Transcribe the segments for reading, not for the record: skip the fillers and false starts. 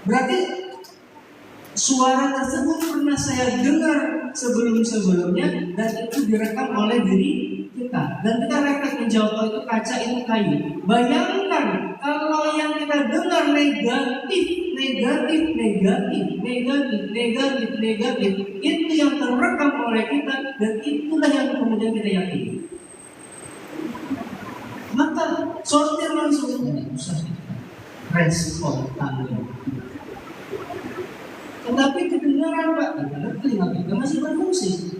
Berarti suara tersebut pernah saya dengar sebelum-sebelumnya dan itu direkam oleh diri kita. Dan kita refleks menjawab, oh itu kaca, itu kayu. Bayangkan kalau yang kita dengar negatif, itu yang terekam oleh kita dan itulah yang kemudian kita yakini. Maka sortir langsung tidak usah respon tanggung. Tetapi kedengaran Pak, karena telinga kita masih berfungsi.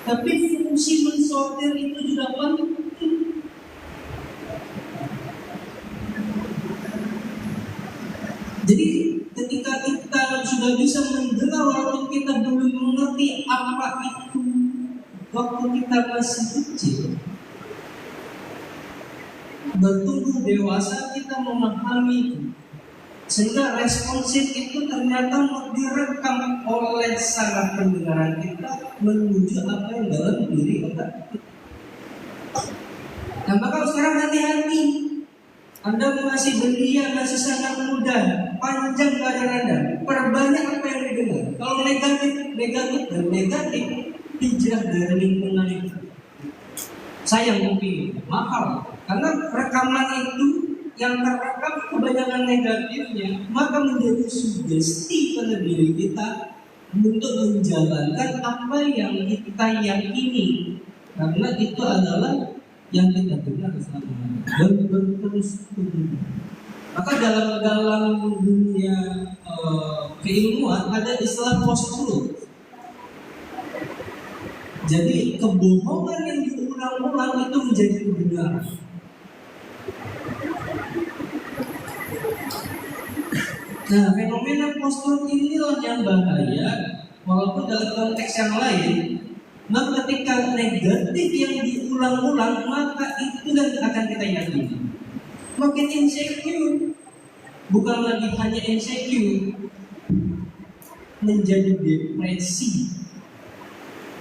Tapi fungsi mensortir itu juga penting. Jadi ketika kita sudah bisa mendengar walaupun kita belum mengerti apa itu waktu kita masih kecil, bertumbuh dewasa kita memahami itu. Sehingga responsif itu ternyata direkam oleh saraf pendengaran kita menuju apa yang dalam diri otak kita. Nah maka sekarang hati-hati. Anda masih belia, masih sangat muda, panjang karir Anda, perbanyak apa yang didengar. Kalau negatif, hijrah dari lingkungan itu. Sayang mungkin mahal, karena rekaman itu yang terekam kebanyakan negatifnya, maka menjadi sugesti pada diri kita untuk menjalankan apa yang kita yakini, karena itu adalah yang kita dengar selama ini dan terus. Maka dalam dunia keilmuan ada istilah post-truth. Jadi kebohongan yang diulang-ulang itu menjadi kebenaran. Nah, fenomena post-truth inilah yang bahaya, walaupun dalam konteks yang lain. Maka ketika negatif yang diulang-ulang, maka itu yang akan kita yakini. Makin insecure, bukan lagi hanya insecure, menjadi depresi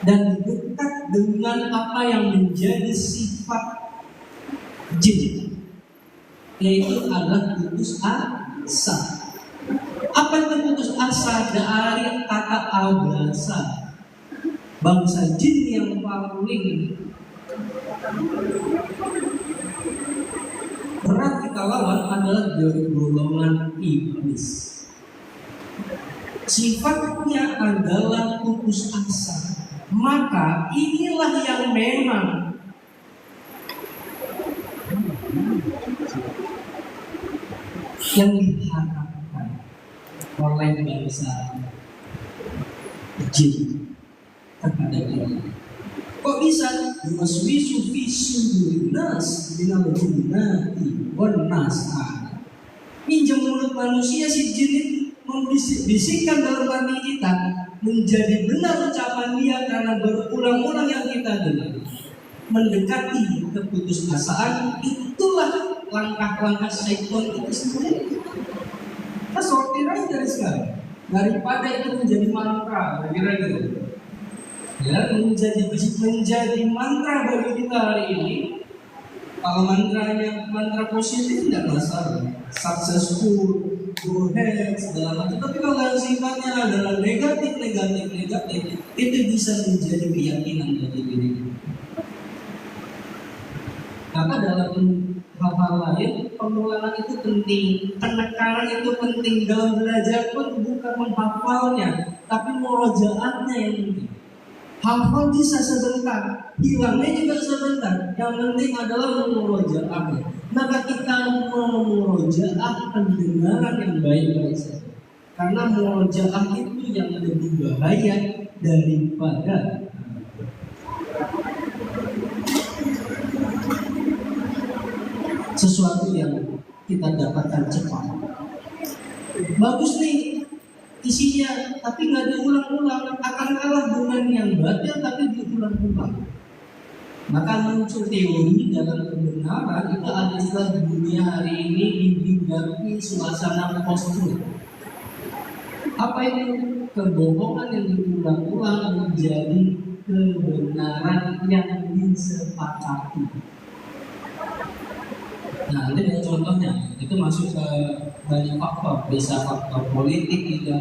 dan dekat dengan apa yang menjadi sifat jin, yaitu adalah putus asa. Apa itu putus asa? Dari kata abasa, bangsa jin yang paling berat kita lawan adalah dari golongan iblis. Sifatnya adalah putus asa. Maka inilah yang memang yang diharapkan oleh bangsa jin terhadap ini. Kok bisa? Yuwaswisu fi sudurin nas minal jinnati wan nas. Minjem mulut manusia si jin itu membisikkan dalam hati kita menjadi benar ucapan dia karena berulang-ulang yang kita dengar. Mendekati keputusasaan, itulah langkah-langkah syaitan itu sendiri. Kita sortir aja dari sekarang, daripada itu menjadi mantra, kira-kira. Ya, menjadi mantra bagi kita hari ini. Kalau mantranya mantra positif tidak masalah, successful, go ahead, segala macam. Tapi kalau yang sifatnya adalah negatif, itu bisa menjadi keyakinan bagi diri kita. Maka dalam hal-hal lain, pengulangan itu penting, penekanan itu penting. Dalam belajar pun bukan menghafalnya, tapi murojaatnya yang penting. Hafal bisa sebentar, hilangnya juga sebentar. Yang penting adalah memurojaahnya. Maka kita memurojaah pendengaran yang baik-baik saja. Karena murojaah itu yang lebih bahaya daripada sesuatu yang kita dapatkan cepat. Bagus nih isinya, tapi nggak diulang-ulang, akan kalah dengan yang batil tapi diulang-ulang. Maka muncul teori dalam kebenaran itu ada istilah dunia hari ini dihinggapi suasana post-truth. Apa itu? Kebohongan yang diulang-ulang menjadi kebenaran yang disepakati. Nah, nanti ada contohnya. Itu masuk ke banyak faktor, bisa faktor politik juga.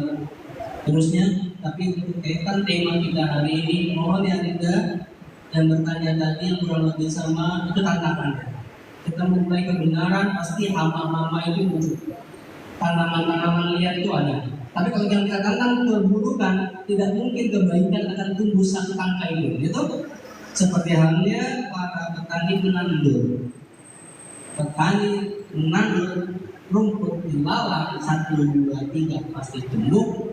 Terusnya, tapi untuk kaitan tema kita hari ini, mohon yang tidak yang bertanya tadi yang kurang lebih sama itu tantangannya. Kita memulai kebenaran pasti hama-hama itu muncul. Tanaman-tanaman liar itu ada. Tapi kalau yang dikatakan keburukan, tidak mungkin kebaikan akan tumbuh satu tangkai itu. Gitu? Seperti halnya para petani menandur. Petani menandur rumput di bawah 1, 2, 3 pasti tumbuh.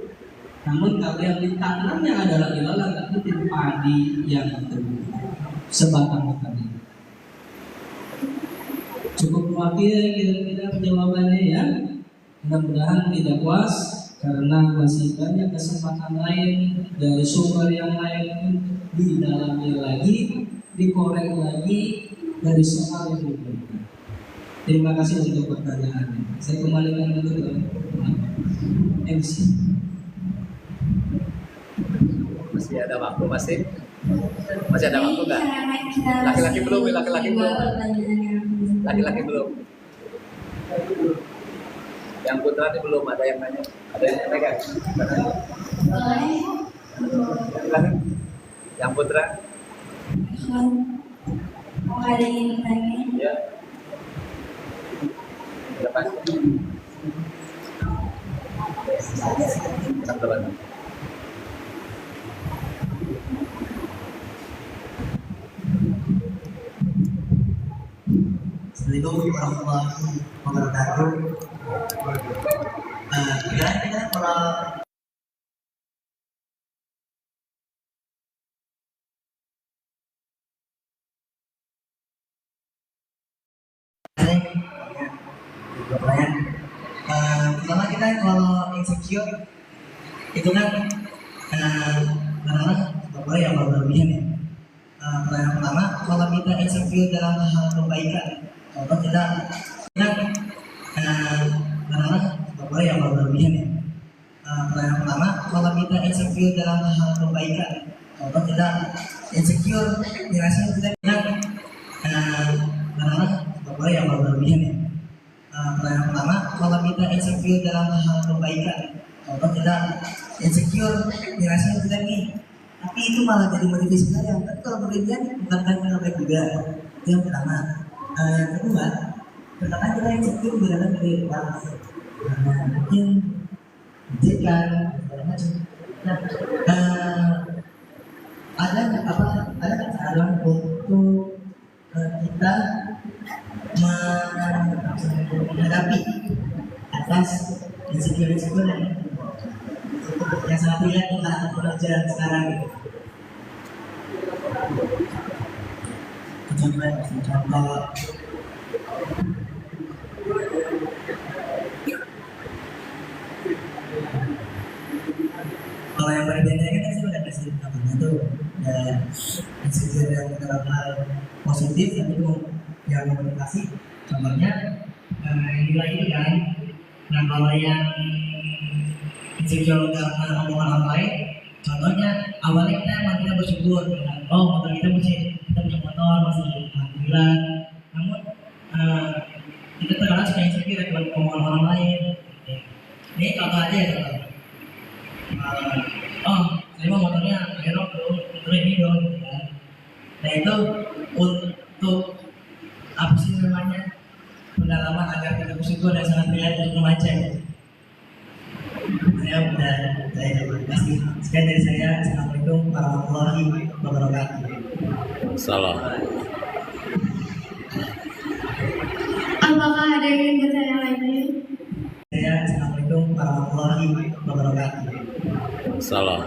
Namun kalau yang ditanamnya adalah ilalang itu padi yang tumbuh sebatang-batang. Cukup mewakili kira-kira jawabannya ya. Mudah-mudahan tidak puas karena masih banyak kesempatan lain dari sumber yang lain didalami lagi, dikorek lagi dari soal yang diberikan. Terima kasih untuk pertanyaannya. Saya kembalikan dulu ke MC. Masih ada waktu masih ada waktu nggak? Laki-laki belum. Laki-laki belum. Yang putra ini belum ada yang nanya. Ada yang nanya? Laki-laki. Yang putra? Ada yang bertanya? Ya. Lepas. Teman-teman. Assalamualaikum warahmatullahi wabarakatuh. Kira-kira kalau pertama kita kalau insecure itu kan kadang-kadang boleh yang berlebihan ya. Yang pertama kalau kita insecure dalam hal kebaikan, contoh kita kadang-kadang boleh yang berlebihan ya. Yang pertama kalau kita insecure dalam hal kebaikan, contoh kita insecure dirasa kita kadang-kadang boleh yang berlebihan ya. Yang pertama kalau kita insecure dalam hal kebaikan, contoh kita insecure dirasa kita nih, tapi itu malah jadi motivasi saya. Tapi kalau berlebihan bukan kan yang baik juga. Itu yang pertama. Yang kedua, terkadang kita insecure berada dari orang, mungkin jekan segala macam. Nah, ada cara untuk kita menghadapi atas insecure yang sangat relate di kalangan pekerja sekarang gitu. Contoh kalau yang berbeda kan saya udah kasih contohnya tuh, dan insecure yang dalam hal positif yang memotivasi, contohnya nilai itu kan. Nah kalau yang insecure karena omongan orang lain, contohnya awalnya kita bersyukur, oh motor kita punya motor masih alhamdulillah. Namun kita terkadang suka insecure dengan omongan orang lain. Ini contoh aja ya contoh. Oh saya mau motornya akhirnya motor ini dong. Nah itu untuk apa sih namanya, pendalaman agar kita bersyukur dan sangat relate untuk membaca. Saya terima kasih. Sekian dari saya. Assalamualaikum warahmatullahi wabarakatuh. Salam. Apakah ada yang bertanya lagi? Assalamualaikum warahmatullahi wabarakatuh. Salam.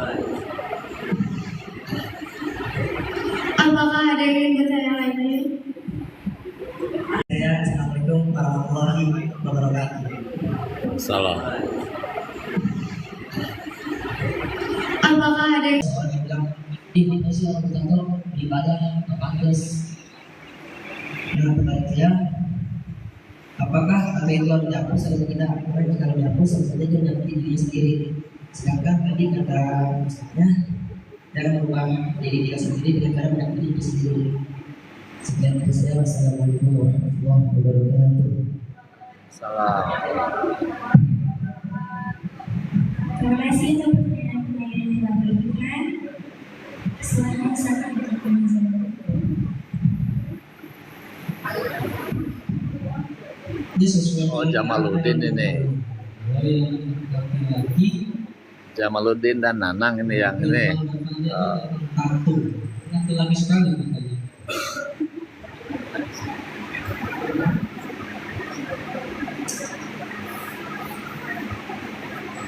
Apakah ada yang bertanya lagi? Assalamualaikum warahmatullahi wabarakatuh. Salam. Apakah ada yang bilang di mana sih orang berjatuh ibadah pantas dengan pengertian apakah hal itu harus dihapus atau tidak? Karena kalau dihapus sama saja dia menyakiti diri sendiri. Sedangkan tadi kata misalnya dalam merubah diri kita sendiri dengan cara menyakiti diri sendiri. Sekian dari saya. Wassalamualaikum warahmatullahi wabarakatuh. Salam. Terima kasih untuk pertanyaan-pertanyaan yang telah diberikan. Silakan saat untuk menjawab. Ini sesuai Oh, Jamaluddin ini. Dari laki-laki Jamaluddin dan Nanang ini yang ini. tato. Laki-laki sekali katanya.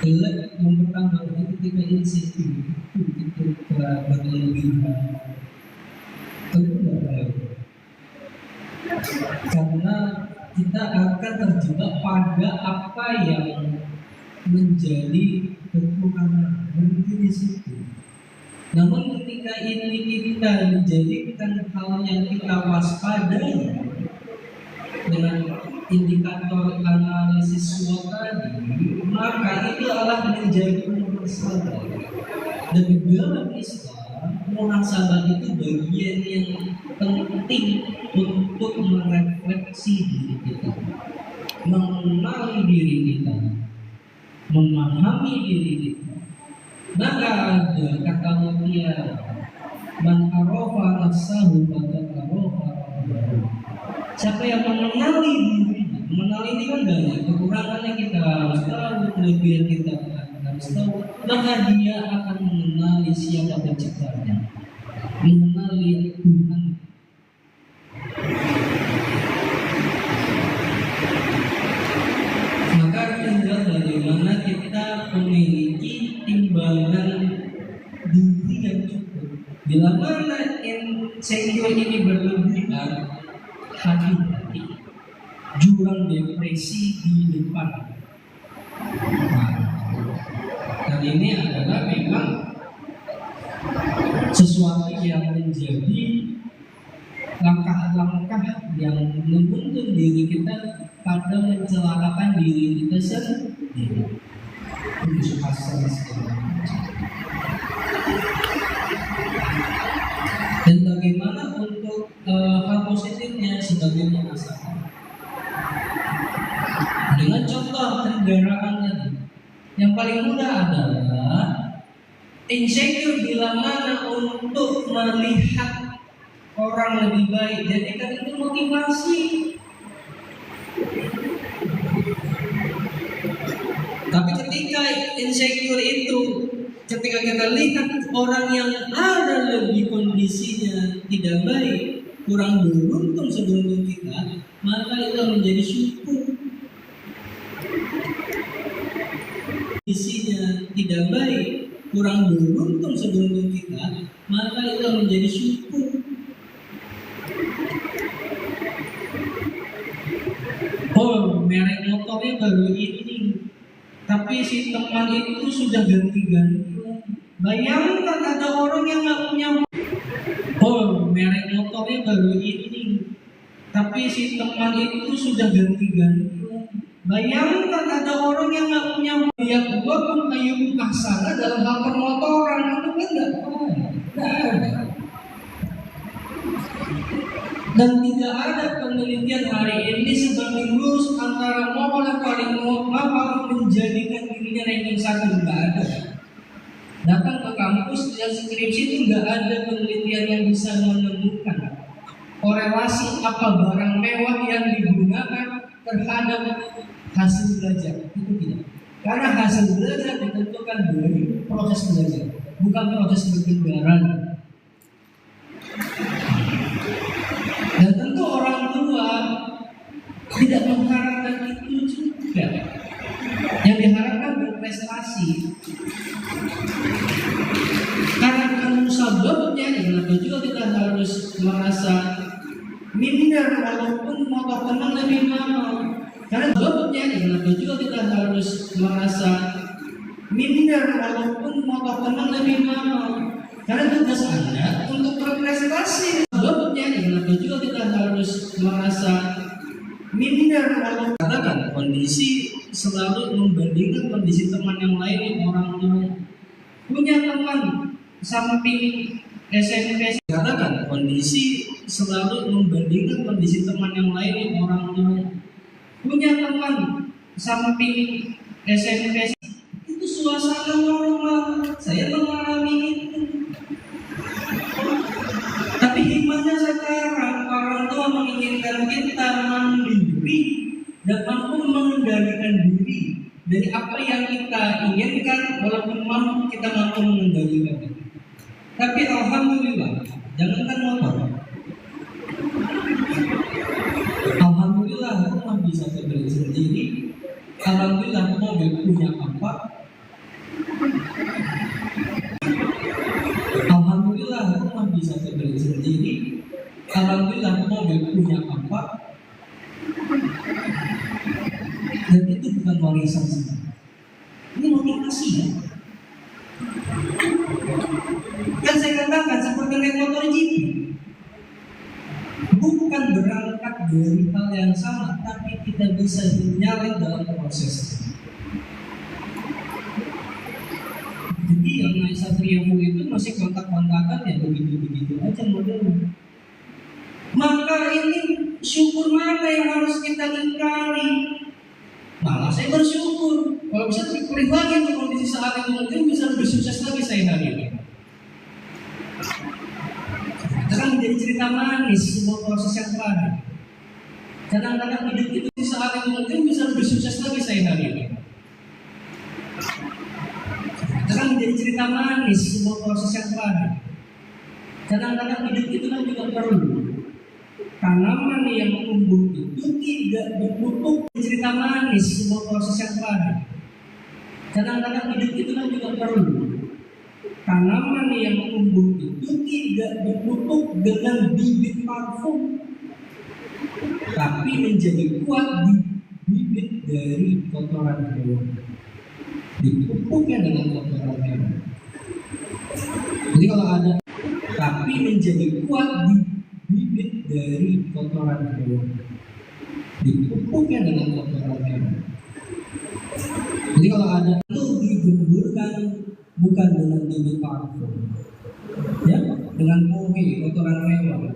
Yang pertama adalah ketika insecure itu kita berlebihan. Tentu tidak baik. Karena kita akan terjebak pada apa yang menjadi kekurangan, berhenti di situ. Namun ketika ini kita menjadikan hal yang kita waspadai dengan indikator analisis SWOT tadi, maka itu adalah menjadi muhasabah. Dan di dalam Islam, muhasabah itu bagian yang penting untuk merefleksi diri kita, mengenali diri kita, memahami diri kita. Maka ada kata mulia, man arafa nafsahu faqad arafa rabbahu. Siapa yang mengenali diri, mengenali ini kan banyak kekurangannya kita harus tahu, kelebihan kita harus tahu, maka dia akan mengenali siapa penciptanya, mengenali Tuhan. Maka tinggal bagaimana kita memiliki timbangan diri yang cukup. Bila mana insecure ini berlebihan, hati-hati, jurang depresi di depan. Dan ini adalah memang sesuatu yang menjadi langkah-langkah yang menuntun diri kita pada mencelakakan diri kita sendiri. Putus asa segala macam. Dan bagaimana untuk hal positifnya sebagai muhasabah? Dengan contoh kendaraan tadi, yang paling mudah adalah insecure bila mana untuk melihat orang lebih baik, jadikan itu motivasi. Tapi ketika insecure itu, ketika kita lihat orang yang ada lebih kondisinya tidak baik, kurang beruntung sebelum kita, maka itu menjadi syukur. Kondisinya tidak baik, kurang beruntung sebelum kita, maka itu menjadi syukur. Oh, merek motornya baru ini, tapi si teman itu sudah ganti-ganti. Bayangkan ada orang yang nggak punya. Oh, merek motornya baru ini, tapi si teman itu sudah ganti-ganti. Bayangkan ada orang yang nggak punya. Yang kedua pun kayu kasar dalam hal permotoran itu kan nggak ada. Dan tidak ada penelitian hari ini sebanding lurus antara motor yang paling mahal menjadikan dirinya ranking 1, nggak ada. Datang ke kampus dan skripsi itu nggak ada penelitian yang bisa menemukan korelasi apa barang mewah yang digunakan terhadap hasil belajar. Itu tidak. Karena hasil belajar ditentukan dari proses belajar, bukan proses berkendara. Dan tentu orang tua tidak mengharapkan itu juga. Yang diharapkan berprestasi. Karena kamu sababnya, kenapa juga kita harus merasa minder walaupun motor teman lebih mahal. Karena sababnya, kenapa juga kita harus merasa minder walaupun motor teman lebih mahal. Karena tugas Anda untuk berprestasi. Sebabnya, kenapa juga kita harus merasa minder kalau katakan kondisi selalu membandingkan kondisi teman yang lain, orang tua punya teman samping SMP, katakan kondisi selalu membandingkan kondisi teman yang lain dengan orang tuanya. Punya teman samping SMP itu suasana normal, saya mengalami itu. Tapi hikmahnya sekarang orang tua menginginkan kita mandiri dan mampu mengendalikan diri dari apa yang kita inginkan, walaupun kita mampu mengendalikan. Tapi alhamdulillah, jangankan motor, alhamdulillah rumah bisa terbeli sendiri. Alhamdulillah mobil punya apa? Alhamdulillah rumah bisa terbeli sendiri. Alhamdulillah mobil punya apa? Dan itu bukan warisan sih. Ini motivasi ya. Yang saya katakan seperti naik motor GP, bukan berangkat dari hal yang sama, tapi kita bisa dinyalin dalam proses. Jadi yang naik Satria Full itu masih kontak-kontakan ya begitu-begitu aja modelnya. Maka ini syukur mana yang harus kita ingkari? Malah saya bersyukur kalau bisa terpilih lagi untuk kondisi saat itu, mungkin bisa lebih sukses lagi saya hari ini. Itu kan menjadi cerita manis sebuah proses yang terakhir. Kadang-kadang hidup itu di saat itu mungkin bisa lebih sukses lagi saya hari ini. Itu kan menjadi cerita manis sebuah proses yang terakhir. Kadang-kadang hidup itu kan juga perlu tanaman yang tumbuh itu tidak berbentuk cerita manis sebuah proses yang terakhir. Kadang-kadang hidup itu kan juga perlu tanaman yang tumbuh itu tidak berbentuk dengan bibit parfum, tapi menjadi kuat di bibit dari kotoran hewan, dipupuknya dengan kotoran hewan. Jadi kalau ada tapi menjadi kuat di bibit dari kotoran hewan, dipupuknya dengan kotoran hewan. Jadi kalau ada itu digemburkan bukan dengan bibit parfum, ya, dengan kopi kotoran hewan,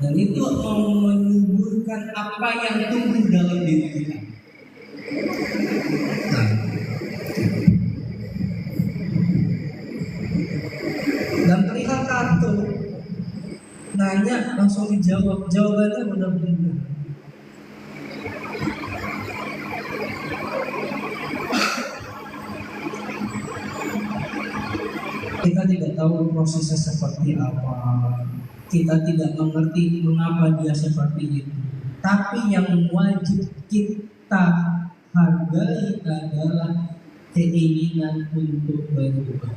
dan itu menyuburkan apa yang tumbuh dalam diri kita. Nah, dan perihal kartu nanya langsung dijawab, jawabannya benar-benar. Kita tidak tahu prosesnya seperti apa, kita tidak mengerti mengapa dia seperti itu. Tapi yang wajib kita hargai adalah keinginan untuk berubah.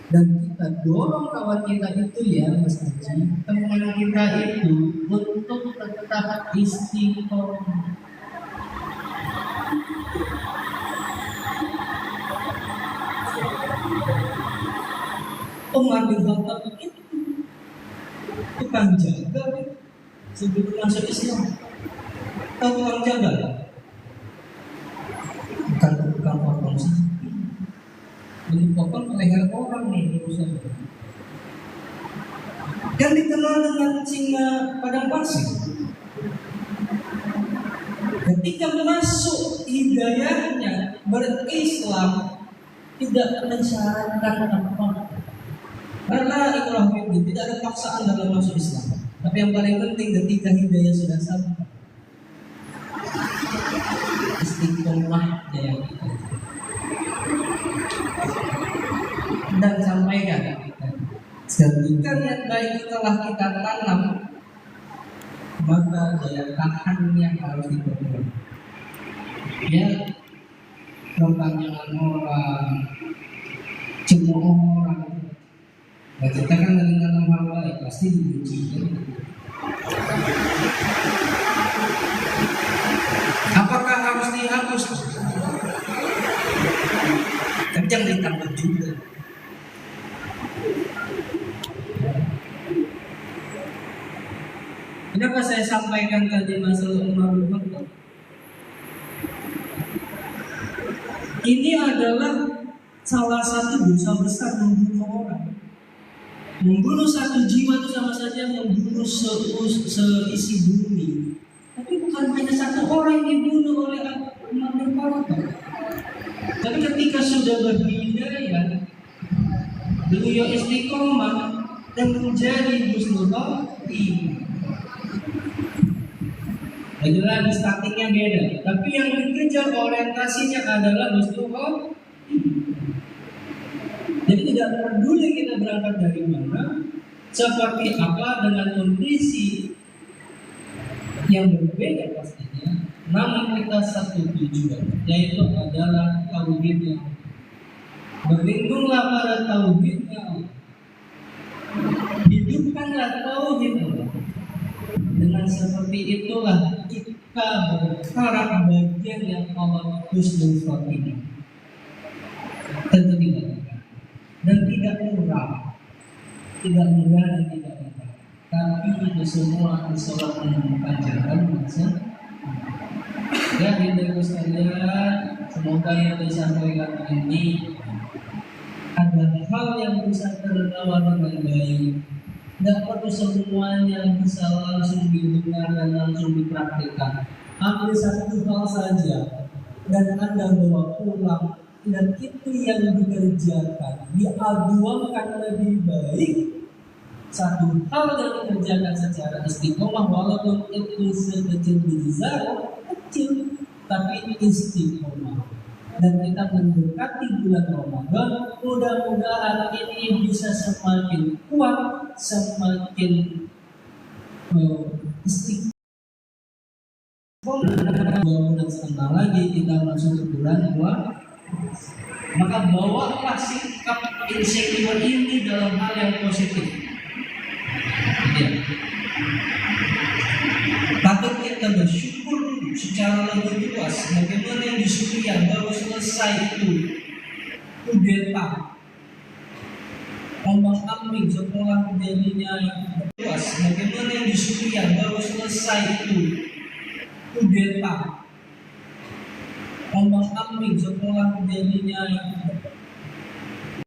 Dan kita dorong kawan kita itu ya Mas Haji, teman kita itu untuk tetap istiqomah. Mengambil harta begitu, tukang jaga sebelum masuk Islam. Tahu tukang jaga? Bukan tukang potong sapi, beli potong leher orang nih urusan. Dan dikenal dengan singa padang pasir. Ketika masuk hidayahnya berislam, tidak mensyaratkan apa. Karena ikrah fiddin, tidak ada paksaan dalam masuk Islam. Tapi yang paling penting ketika hidayah sudah sampai, istiqomah jaya kita. Dan sampaikan ketika niat baik telah kita tanam, maka daya tahannya harus diperkuat. Ya, perpanjangan orang, cemooh orang. Nah, kita kan lagi tanam hal baik, pasti diuji. Apakah harus dihapus? Tapi jangan ditambah juga. Kenapa saya sampaikan tadi masalah Umar bin Khattab? Ini adalah salah satu dosa besar membunuh orang. Membunuh satu jiwa itu sama saja membunuh seisi bumi. Tapi bukan hanya satu orang yang dibunuh oleh umat berkorban. Tapi ketika sudah berhidayah, beliau istiqomah dan menjadi husnul khotimah. Lagi-lagi statiknya beda. Tapi yang dikejar orientasinya adalah husnul khotimah. Jadi tidak peduli kita berangkat dari mana, seperti apa dengan kondisi yang berbeda pastinya, namun kita satu tujuan, yaitu adalah tauhidnya. Berlindunglah pada tauhidnya, hidupkanlah tauhidnya. Dengan seperti itulah kita berharap bagian yang Allah husnul khotimah. Tentu tidak. Dan tidak murah dan tidak murah, tapi itu semua sholat menemukan jalan masa. Ya, hidupku sekalian, semoga yang disampaikan ini adalah hal yang bisa terbawa dengan baik. Tidak perlu semuanya bisa langsung didengar dan langsung dipraktikkan. Ambil satu hal saja dan Anda bawa pulang. Dan itu yang dikerjakan, diaduankan lebih baik. Satu hal yang dikerjakan secara istiqomah, walaupun itu sekecil biji zarah, kecil, tapi istiqomah. Dan kita mendekati bulan Ramadan, mudah-mudahan ini bisa semakin kuat, semakin istiqomah. Dan sebentar lagi kita masuk ke bulan puasa. Maka bawalah sikap insecure ini dalam hal yang positif. Ya. Patut kita bersyukur secara lebih luas. Bagaimana yang di Suriah baru selesai itu kudeta, ombak-ambing setelah terjadinya luas. Bagaimana yang di Suriah baru selesai itu kudeta, ombak-ambing setelah terjadinya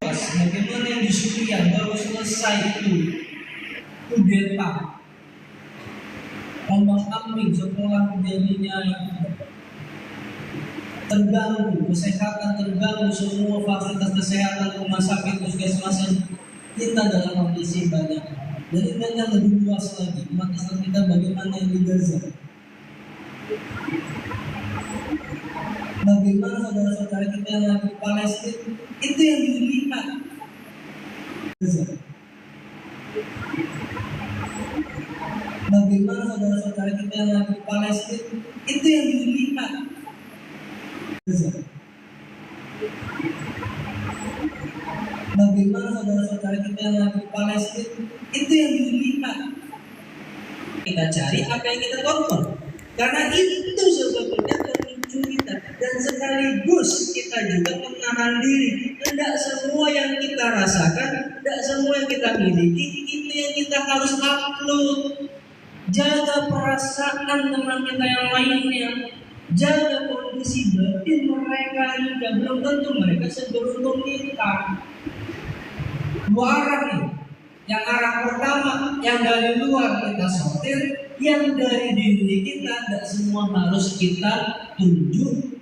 bagaimana yang di Suriah baru selesai itu kudeta, ombak-ambing setelah terjadinya terganggu kesehatan, terganggu semua fasilitas kesehatan, rumah sakit, puskesmas kita dalam kondisi banyak. Jadi banyak lebih luas lagi umat Islam kita bagaimana yang di Gaza. Bagaimana saudara-saudara kita yang lagi di Palestina, itu yang dilihat. Bagaimana saudara-saudara kita yang lagi di Palestina, itu yang dilihat. Bagaimana saudara-saudara kita yang lagi di Palestina, itu yang dilihat. Kita cari apa yang kita tonton, karena itu sebetulnya pemicu kita. Dan sekaligus kita juga menahan diri. Tidak semua yang kita rasakan, tidak semua yang kita miliki, itu yang kita harus upload. Jaga perasaan teman kita yang lainnya, jaga kondisi batin mereka juga. Belum tentu mereka seberuntung kita. Dua arah nih. Yang arah pertama, yang dari luar kita sortir, yang dari diri kita tidak semua harus kita tunjuk.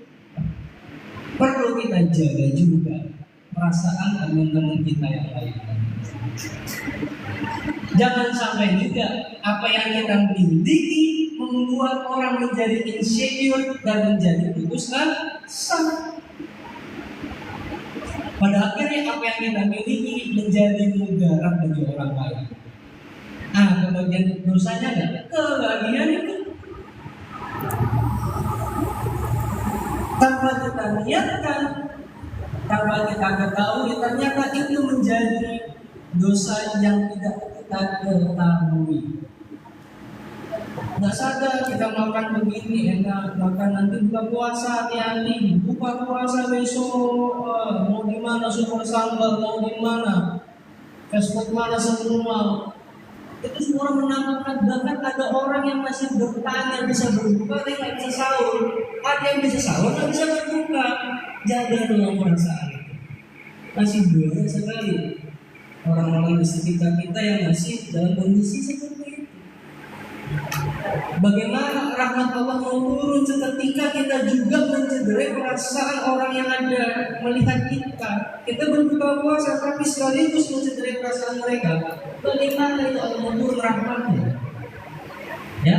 Perlu kita jaga juga perasaan teman-teman kita yang lain. Jangan sampai juga apa yang kita miliki membuat orang menjadi insecure dan menjadi putus asa. Pada akhirnya apa yang kita miliki menjadi mudarat bagi orang lain. Kebagian dosanya enggak? Kebagian itu. Tanpa kita niatkan, tanpa kita ketahui, ternyata itu menjadi dosa yang tidak kita ketahui. Nggak sadar kita makan begini enak, makan nanti buka puasa hati-hati, buka puasa besok mau di mana super sambal, mau di mana fast food mana semua. Itu semua menambahkan, bahkan ada orang yang masih bertanya bisa berbuka tapi nggak bisa sahur, ada yang bisa sahur nggak bisa berbuka. Jaga dengan perasaan itu, masih banyak sekali orang-orang di sekitar kita yang masih dalam kondisi seperti itu. Bagaimana rahmat Allah mau turun seketika kita juga mencederai perasaan orang yang ada melihat kita. Kita berbuka puasa tapi sekaligus mencederai perasaan mereka. Bagaimana itu Allah mau turun rahmatnya? Ya,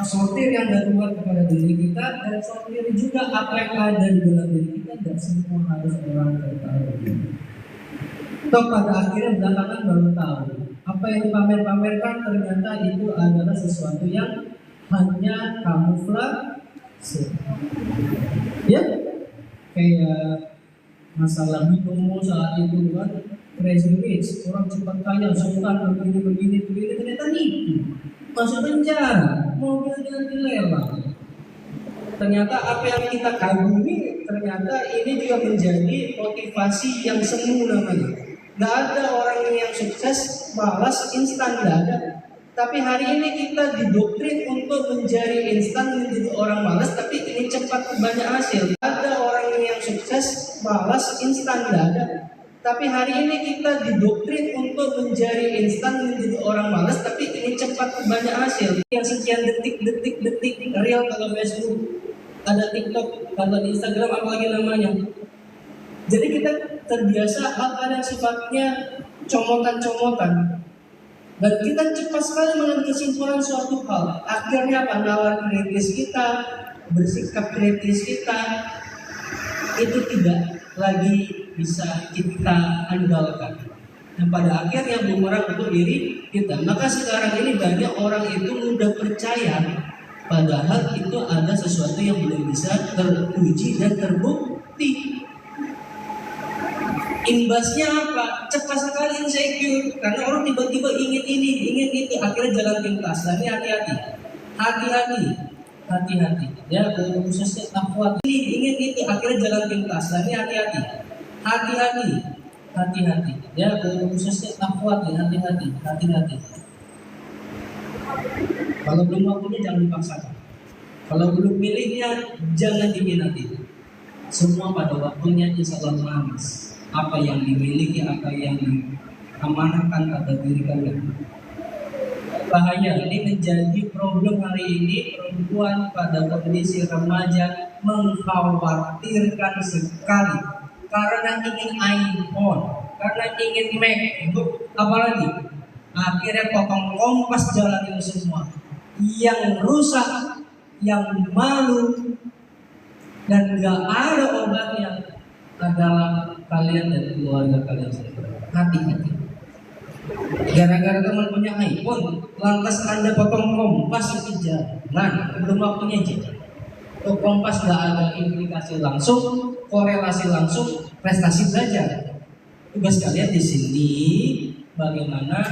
sortir yang darurat kepada diri kita dan sortir juga apa yang ada di dalam diri kita. Dan semua harus orang ketahui. Toh pada akhirnya belakangan baru tahu apa yang dipamer-pamerkan ternyata itu adalah sesuatu yang hanya kamuflase. Ya, kayak masalah minum saat itu kan, crazy rich, orang cepat kaya, sultan begini, ternyata nipu, masuk penjara, mobilnya dilelang. Ternyata apa yang kita kagumi, ternyata ini juga menjadi motivasi yang semu namanya. Gak ada orang yang sukses balas instan, gak ada. Tapi hari ini kita didoktrin untuk menjadi instan, menjadi orang malas, tapi ini cepat banyak hasil. Ada orang yang sukses balas instan, gak ada. Tapi hari ini kita didoktrin untuk menjadi instan, menjadi orang malas, tapi ini cepat banyak hasil. Yang sekian detik real kalau Facebook, ada TikTok, kalau Instagram apalagi namanya. Jadi kita terbiasa hal-hal yang sifatnya comotan-comotan. Dan kita cepat sekali mengambil kesimpulan suatu hal. Akhirnya nalar kritis kita, bersikap kritis kita, itu tidak lagi bisa kita andalkan. Dan pada akhirnya bumerang untuk diri kita. Maka sekarang ini banyak orang itu mudah percaya, padahal itu ada sesuatu yang belum bisa teruji dan terbukti. Imbasnya apa? Cepat sekali insecure karena orang tiba-tiba ingin ini, ingin itu, akhirnya jalan pintas. Dan hati-hati. Ya, khususnya akhwat ini ingin itu, akhirnya jalan pintas. Dan hati-hati. Ya, khususnya akhwat hati-hati. Kalau belum waktunya jangan dipaksakan. Kalau belum milihnya jangan diminati. Semua pada waktunya insya Allah manis. Apa yang dimiliki, apa yang diamanahkan pada diri kalian. Bahaya, ini menjadi problem hari ini. Perempuan pada kondisi remaja mengkhawatirkan sekali karena ingin iPhone, karena ingin MacBook, apalagi akhirnya potong kompas jalan itu semua. Yang rusak, yang malu, dan gak ada obatnya adalah kalian dan keluarga kalian sendiri. Hati-hati. Gara-gara teman punya iPhone, lantas Anda potong kompas itu jangan, belum waktunya jadi. Kompas gak ada implikasi langsung, korelasi langsung, prestasi belajar. Tugas kalian di sini bagaimana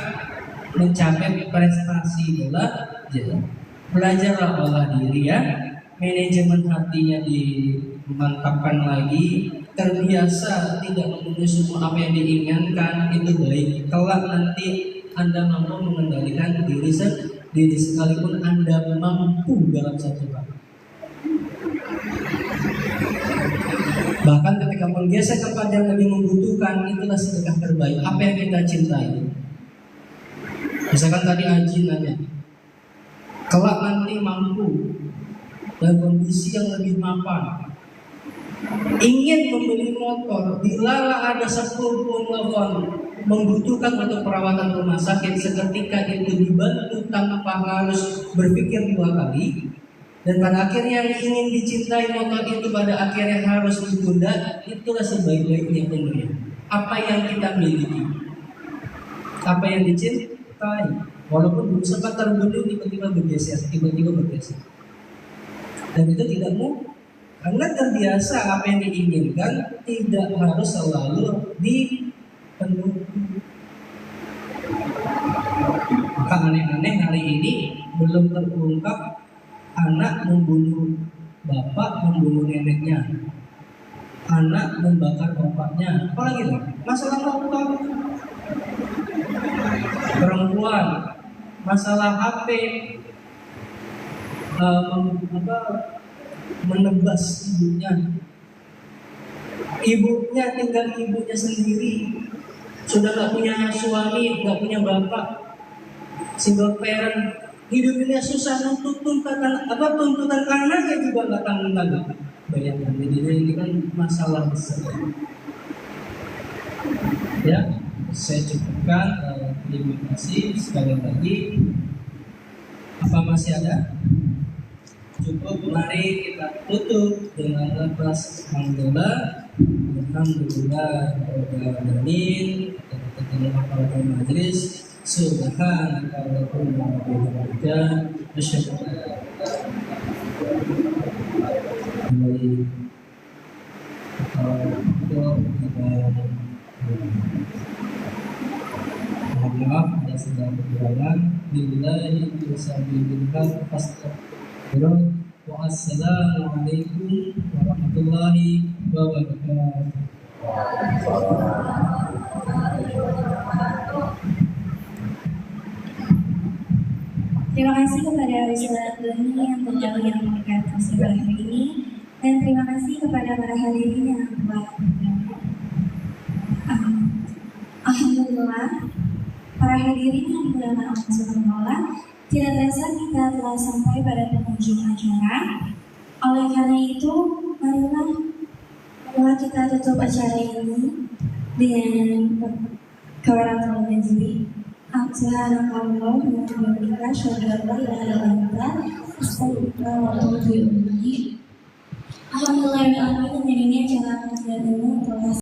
mencapai prestasi belajar. Belajarlah olah diri ya. Manajemen hatinya dimantapkan lagi. Terbiasa tidak memenuhi semua apa yang diinginkan, itu baik. Kelak nanti Anda mampu mengendalikan diri sendiri sekalipun Anda mampu dalam satu hal. Bahkan ketika menggeser kepada yang lebih membutuhkan, itulah sedekah terbaik. Apa yang kita cintai. Misalkan tadi Haji nanya, kelak nanti mampu dan kondisi yang lebih mapan, ingin membeli motor, bila ada 10 telepon membutuhkan untuk perawatan rumah sakit, seketika itu dibantu tanpa harus berpikir 2 kali. Dan pada akhirnya yang ingin dicintai motor itu pada akhirnya harus ditunda. Itulah sebaik-baiknya dunia. Apa yang kita miliki, apa yang dicintai, walaupun belum sempat terbeli tiba-tiba bergeser. Dan itu tidak mudah. Karena terbiasa apa yang diinginkan tidak harus selalu dipenuhi. Maka aneh-aneh hari ini belum terungkap anak membunuh bapak, membunuh neneknya, anak membakar bapaknya, apalagi lah masalah motor, perempuan, masalah HP, menebas ibunya tinggal ibunya sendiri, sudah gak punya suami, gak punya bapak, single parent, hidupnya susah, tuntutan anaknya juga gak tanggung-tanggung. Bayangkan, jadi ini kan masalah besar. Ya, saya cukupkan. Terima kasih sekali lagi. Apa masih ada? Cukup, mari kita tutup dengan lafaz alhamdulillah. Alhamdulillah alamin. Kita terima pada majelis. Subhanakallahumma wa bihamdika asyhadu an la mohon maaf ada segala kekurangan. Billahi wassalamualaikum warahmatullahi wabarakatuh. Terima kasih kepada Wisma Doni yang telah menyampaikan musibah hari ini, dan terima kasih kepada para hadirin yang telah alhamdulillah, para hadirin yang dimuliakan Allah Subhanahu wa Ta'ala, tidak terasa kita telah sampai pada penghujung acara. Oleh karena itu, marilah kita tutup acara ini dengan kafaratul majlis. Subhanallah wa bihamdihi asyhadu an la ilaha illa anta astaghfiruka wa atubu ilaik. Alhamdulillah, ini acara pengajian ini telah